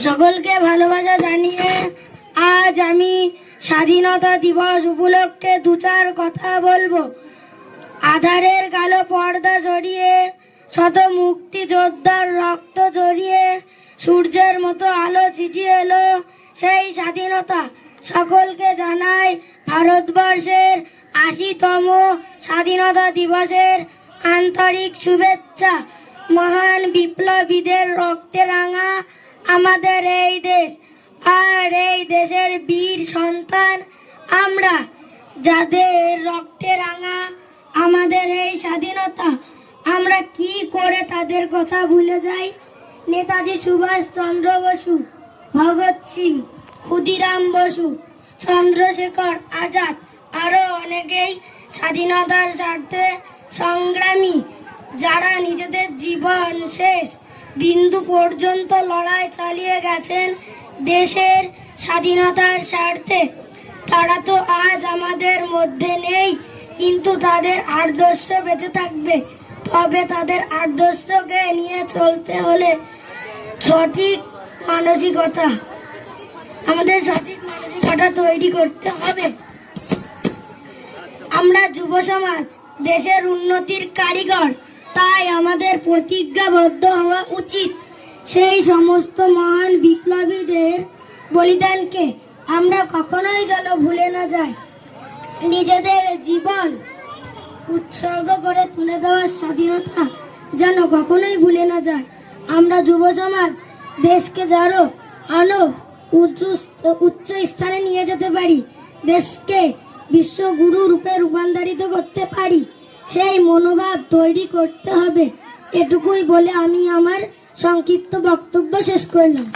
সকলকে ভালোবাসা জানিয়ে আজ আমি স্বাধীনতা দিবস উপলক্ষে দু চার কথা বলবো। আধারের কালো পর্দা জড়িয়ে শত মুক্তিযোদ্ধার রক্ত জড়িয়ে সূর্যের মতো আলো ছিটিয়ে এলো সেই স্বাধীনতা। সকলকে জানাই ভারতবর্ষের ৮০তম স্বাধীনতা দিবসের আন্তরিক শুভেচ্ছা। মহান বিপ্লবীদের রক্তে রাঙা আমাদের এই দেশ, আর এই দেশের বীর সন্তান আমরা, যাদের রক্তে রাঙা আমাদের এই স্বাধীনতা। আমরা কি করে তাদের কথা ভুলে যাই? নেতাজি সুভাষ চন্দ্র বসু, ভগৎ সিং, ক্ষুদিরাম বসু, চন্দ্রশেখর আজাদ, আরো অনেকেই স্বাধীনতার স্বার্থে সংগ্রামী, যারা নিজেদের জীবন শেষ বিন্দু পর্যন্ত লড়াই চালিয়ে গেছেন দেশের স্বাধীনতার স্বার্থে। তারা তো আজ আমাদের মধ্যে নেই, কিন্তু তাদের আদর্শ বেঁচে থাকবে। তবে তাদের আদর্শকে নিয়ে চলতে হলে সঠিক মানসিকতা, আমাদের সঠিক মানসিকতা তৈরি করতে হবে। আমরা যুব সমাজ দেশের উন্নতির কারিগর, তাই আমাদের প্রতিজ্ঞাবদ্ধ হওয়া উচিত সেই সমস্ত মহান বিপ্লবীদের বলিদানকে আমরা কখনোই যেন ভুলে না যাই। নিজেদের জীবন উৎসর্গ করে তুলে দেওয়ার স্বাধীনতা যেন কখনোই ভুলে না যায়। আমরা যুব সমাজ দেশকে আরো উচ্চ স্থানে নিয়ে যেতে পারি, দেশকে বিশ্বগুরু রূপে রূপান্তরিত করতে পারি, সেই মনোভাব তৈরি করতে হবে। এটুকুই বলে আমি আমার সংক্ষিপ্ত বক্তব্য শেষ করলাম।